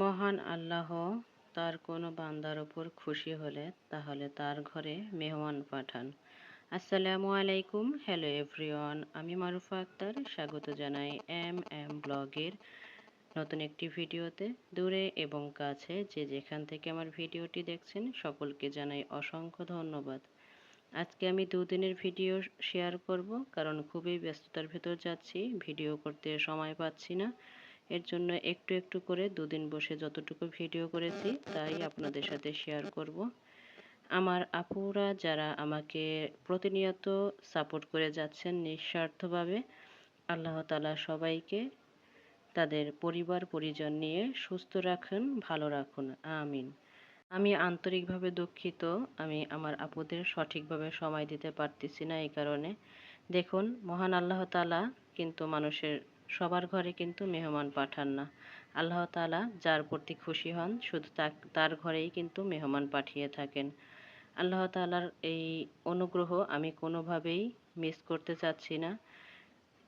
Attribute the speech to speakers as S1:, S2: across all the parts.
S1: মহান আল্লাহ তার কোনো বান্দার উপর খুশি হলে তাহলে তার ঘরে মেহমান পাঠান। আসসালামু আলাইকুম, হ্যালো এভরিওয়ান, আমি মারুফা আক্তার স্বাগত জানাই এম ব্লগের নতুন একটি ভিডিওতে। দূরে এবং কাছে যে যেখান থেকে আমার ভিডিওটি দেখছেন সকলকে জানাই অসংখ্য ধন্যবাদ। আজকে আমি দুদিনের ভিডিও শেয়ার করব, কারণ খুবই ব্যস্ততার ভেতর যাচ্ছি, ভিডিও করতে সময় পাচ্ছি না। এর জন্য একটু একটু করে দুদিন বসে যতটুকু ভিডিও করেছি তাই আপনাদের সাথে শেয়ার করব। আমার আপুরা যারা আমাকে প্রতিনিয়ত সাপোর্ট করে যাচ্ছেন নিঃস্বার্থভাবে, আল্লাহ তাআলা সবাইকে তাদের পরিবার পরিজন নিয়ে সুস্থ রাখুন, ভালো রাখুন, আমিন। আমি আন্তরিকভাবে দুঃখিত, আমি আমার আপুদের সঠিকভাবে সময় দিতে পারতেছি না। এই কারণে দেখুন, মহান আল্লাহ তাআলা কিন্তু মানুষের সবার ঘরে কিন্তু মেহমান পাঠান না। আল্লাহ তাআলা যার প্রতি খুশি হন শুধু তার ঘরেই কিন্তু মেহমান পাঠিয়ে থাকেন। আল্লাহ তাআলার এই অনুগ্রহ আমি কোনোভাবেই মিস করতে চাচ্ছি না।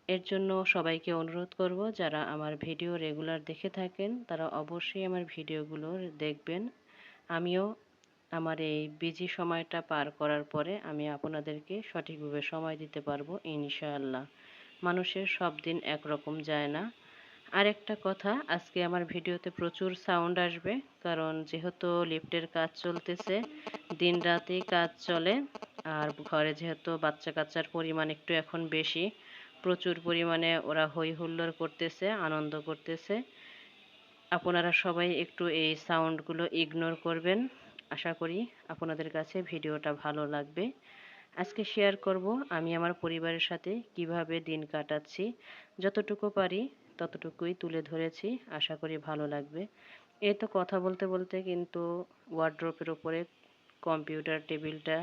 S1: এর জন্য সবাইকে অনুরোধ করব, যারা আমার ভিডিও রেগুলার দেখে থাকেন তারা অবশ্যই আমার ভিডিওগুলো দেখবেন। আমিও আমার এই বিজি সময়টা পার করার পরে আমি আপনাদেরকে সঠিকভাবে সময় দিতে পারবো ইনশাআল্লাহ। মানুষের সব দিন একরকম যায় না। আরেকটা কথা, আজকে আমার ভিডিওতে প্রচুর সাউন্ড আসবে, কারণ যেহেতু লিফটের কাজ চলতেছে, দিন রাতেই কাজ চলে। আর ঘরে যেহেতু বাচ্চা কাচ্চার পরিমাণ একটু এখন বেশি, প্রচুর পরিমাণে ওরা হই হুল্লোড় করতেছে, আনন্দ করতেছে। আপনারা সবাই একটু এই সাউন্ডগুলো ইগনোর করবেন। আশা করি আপনাদের কাছে ভিডিওটা ভালো লাগবে। আজকে শেয়ার করব আমি আমার পরিবারের সাথে কিভাবে দিন কাটাচ্ছি। যতটুকু পারি ততটুকুই তুলে ধরেছি, আশা করি ভালো লাগবে। এই তো কথা বলতে বলতে কিন্তু ওয়ার্ড্রোপের উপরে কম্পিউটার টেবিলটা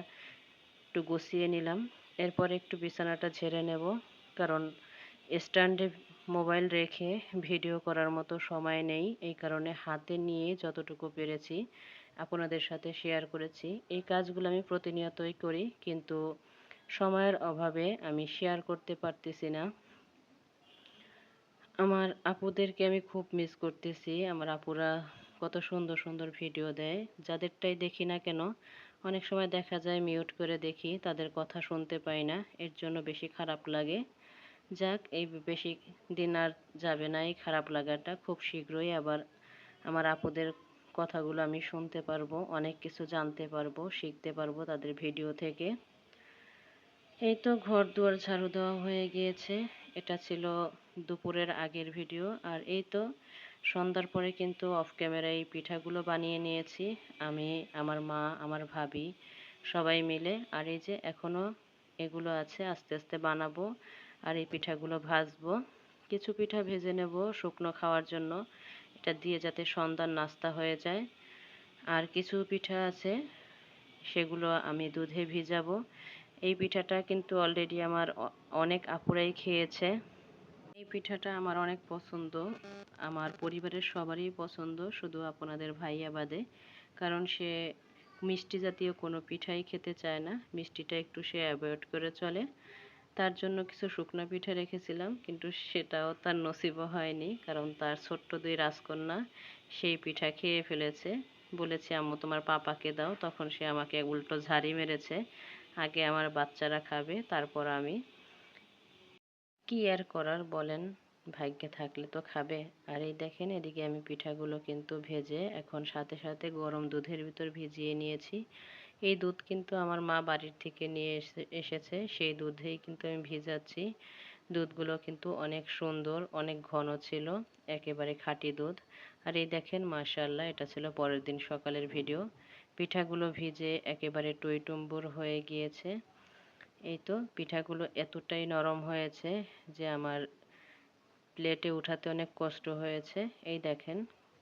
S1: একটু গুছিয়ে নিলাম। এরপরে একটু বিছানাটা ঝেড়ে নেব, কারণ স্ট্যান্ডে মোবাইল রেখে ভিডিও করার মতো সময় নেই। এই কারণে হাতে নিয়ে যতটুকু পেরেছি আপনাদের সাথে শেয়ার করেছি। এই কাজগুলো আমি প্রতিনিয়তই করি, কিন্তু সময়ের অভাবে আমি শেয়ার করতে পারতেছি না। আমার আপুদেরকে আমি খুব মিস করতেছি। আমার আপুরা কত সুন্দর সুন্দর ভিডিও দেয়, যাদেরটাই দেখি না কেন অনেক সময় দেখা যায় মিউট করে দেখি, তাদের কথা শুনতে পাই না। এর জন্য বেশি খারাপ লাগে। যাক, এই বেশি দিন আর যাবে না এই খারাপ লাগাটা, খুব শীঘ্রই আবার আমার আপুদের কথাগুলো আমি শুনতে পারবো, অনেক কিছু জানতে পারবো, শিখতে পারবো তাদের ভিডিও থেকে। এই তো ঘর দুয়ার ঝাড়ু দেওয়া হয়ে গিয়েছে। এটা ছিল দুপুরের আগের ভিডিও। আর এই তো সন্ধ্যার পরে কিন্তু অফ ক্যামেরায় এই পিঠাগুলো বানিয়ে নিয়েছি আমি, আমার মা, আমার ভাবি সবাই মিলে। আর এই যে এখনো এগুলো আছে, আস্তে আস্তে বানাবো। আর এই পিঠাগুলো ভাজবো। কিছু পিঠা ভেজে নেব শুকনো খাওয়ার জন্য, এটা দিয়ে যাতে সন্ধ্যার নাস্তা হয়ে যায়। আর কিছু পিঠা আছে সেগুলো আমি দুধে ভিজাবো। এই পিঠাটা কিন্তু অলরেডি আমার অনেক আপুরাই খেয়েছে। এই পিঠাটা আমার অনেক পছন্দ, আমার পরিবারের সবারই পছন্দ, শুধু আপনাদের ভাইয়া বাদে। কারণ সে মিষ্টি জাতীয় কোনো পিঠাই খেতে চায় না, মিষ্টিটা একটু সে অ্যাভয়েড করে চলে। তার জন্য কিছু শুকনো পিঠা রেখেছিলাম, কিন্তু সেটাও তার নসিবও হয়নি, কারণ তার ছোট্ট দুই রাজকন্যা সেই পিঠা খেয়ে ফেলেছে। বলেছি আম্মু তোমার পাপাকে দাও, তখন সে আমাকে উল্টো ঝাড়ি মেরেছে। আগে আমার বাচ্চারা খাবে, তারপর আমি। কি আর করার বলেন, ভাগ্যে থাকলে তো খাবে। আর এই দেখেন, এদিকে আমি পিঠাগুলো কিন্তু ভেজে এখন সাথে সাথে গরম দুধের ভিতর ভিজিয়ে নিয়েছি। এই দুধ কিন্তু আমার মা বাড়ির থেকে নিয়ে এসেছে, সেই দুধেই কিন্তু আমি ভিজাচ্ছি। দুধগুলো কিন্তু অনেক সুন্দর, অনেক ঘন ছিল, একেবারে খাঁটি দুধ। আর এই দেখেন মাশাআল্লাহ, এটা ছিল পরের দিন সকালের ভিডিও। পিঠাগুলো ভিজে একেবারে টইটুম্বুর হয়ে গিয়েছে। এই তো পিঠাগুলো এতটাই নরম হয়েছে যে আমার প্লেটে উঠাতে অনেক কষ্ট হয়েছে। এই দেখেন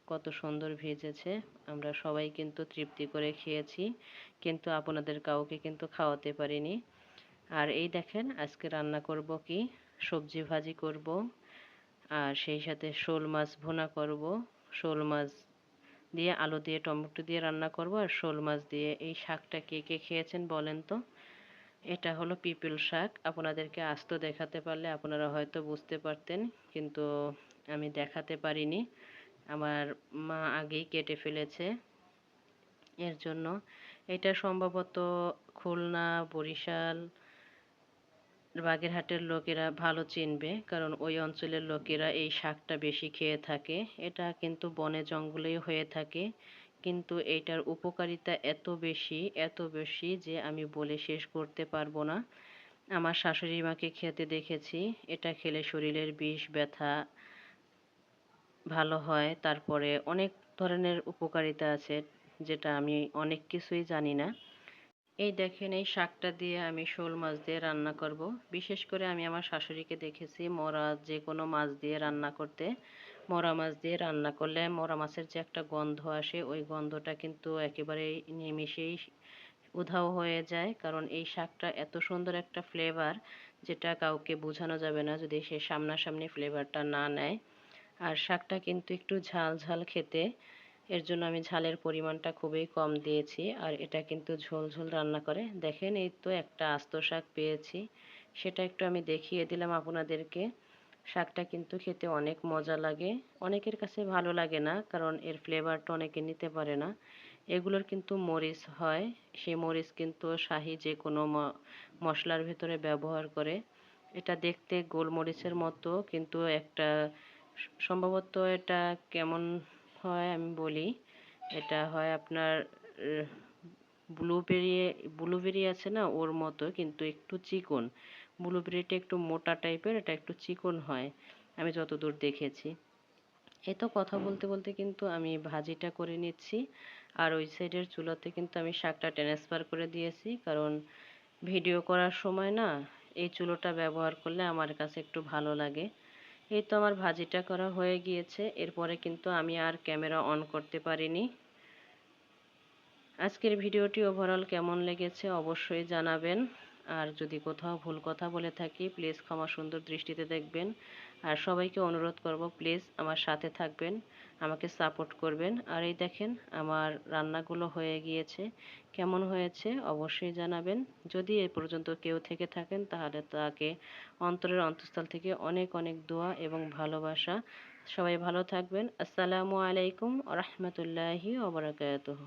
S1: কত সুন্দর ভিজেছে। আমরা সবাই কিন্তু তৃপ্তি করে খেয়েছি, কিন্তু আপনাদের কাউকে কিন্তু খাওয়াতে পারিনি। আর এই দেখেন আজকে রান্না করব কি, সবজি ভাজি করব, আর সেই সাথে শোল মাছ ভুনা করব। শোল মাছ দিয়ে আলু দিয়ে টমেটো দিয়ে রান্না করব, আর শোল মাছ দিয়ে। এই শাকটা কে কে খেয়েছেন বলেন তো? এটা হলো পিপল শাক। আপনাদেরকে আস্ত দেখাতে পারলে আপনারা হয়তো বুঝতে পারতেন, কিন্তু আমি দেখাতে পারিনি। আমার মা আগেই কেটে ফেলেছে। এর জন্য এটা সম্ভবত খুলনা, বরিশাল, বাগেরহাটের লোকেরা ভালো চিনবে, কারণ ওই অঞ্চলের লোকেরা এই শাকটা বেশি খেয়ে থাকে। এটা কিন্তু বনে জঙ্গলেই হয়ে থাকে, কিন্তু এটার উপকারিতা এত বেশি যে আমি বলে শেষ করতে পারবো না। আমার শাশুড়ি মাকে খেতে দেখেছি। এটা খেলে শরীরের বিষ ব্যথা ভালো হয়। তারপরে অনেক ধরনের উপকারিতা আছে, যেটা আমি অনেক কিছুই জানি না। এই দেখেন, এই শাকটা দিয়ে আমি শোল মাছ দিয়ে রান্না করব। বিশেষ করে আমি আমার শাশুড়িকে দেখেছি মরা যে কোনো মাছ দিয়ে রান্না করতে। মরা মাছ দিয়ে রান্না করলে মরা মাছের যে একটা গন্ধ আসে, ওই গন্ধটা কিন্তু একেবারেই নিমেষেই উধাও হয়ে যায়। কারণ এই শাকটা এত সুন্দর একটা ফ্লেভার, যেটা কাউকে বোঝানো যাবে না যদি সে সামনাসামনি ফ্লেভারটা না নেয়। আর শাকটা কিন্তু একটু ঝাল ঝাল খেতে, এর জন্য আমি ঝালের পরিমাণটা খুবই কম দিয়েছি। আর এটা কিন্তু ঝোল ঝোল রান্না করে। দেখেন, এই তো একটা আস্ত শাক পেয়েছি, সেটা একটু আমি দেখিয়ে দিলাম আপনাদেরকে। শাকটা কিন্তু খেতে অনেক মজা লাগে। অনেকের কাছে ভালো লাগে না, কারণ এর ফ্লেভারটা অনেকে নিতে পারে না। এগুলোর কিন্তু মরিচ হয়, সেই মরিচ কিন্তু শাহি যে কোনো মশলার ভেতরে ব্যবহার করে। এটা দেখতে গোলমরিচের মতো, কিন্তু একটা সম্ভবত এটা কেমন হয় আমি বলি। এটা হয় আপনার ব্লুবেরি, ব্লুবেরি আছে না, ওর মতো, কিন্তু একটু চিকন। ব্লুবেরিটা একটু মোটা টাইপের, এটা একটু চিকন হয় আমি যতদূর দেখেছি। এই তো কথা বলতে বলতে কিন্তু আমি ভাজিটা করে নিচ্ছি। আর ওই সাইডের চুলাতে কিন্তু আমি শাকটা ট্রান্সফার করে দিয়েছি, কারণ ভিডিও করার সময় না এই চুলোটা ব্যবহার করলে আমার কাছে একটু ভালো লাগে। এই তো আমার ভাজিটা করা হয়ে গিয়েছে, এরপরে কিন্তু আমি আর ক্যামেরা অন করতে পারিনি। আজকের ভিডিওটি ওভারঅল কেমন লেগেছে অবশ্যই জানাবেন। আর যদি কোথাও ভুল কথা বলে থাকি প্লিজ ক্ষমা সুন্দর দৃষ্টিতে দেখবেন। আর সবাইকে অনুরোধ করব প্লিজ আমার সাথে থাকবেন, আমাকে সাপোর্ট করবেন। আর এই দেখেন, আমার রান্নাগুলো হয়ে গিয়েছে। কেমন হয়েছে অবশ্যই জানাবেন। যদি এ পর্যন্ত কেউ থেকে থাকেন তাহলে তাকে অন্তরের অন্তঃস্থল থেকে অনেক অনেক দোয়া এবং ভালোবাসা। সবাই ভালো থাকবেন। আসসালামু আলাইকুম ওয়া রাহমাতুল্লাহি ওয়া বারাকাতুহু।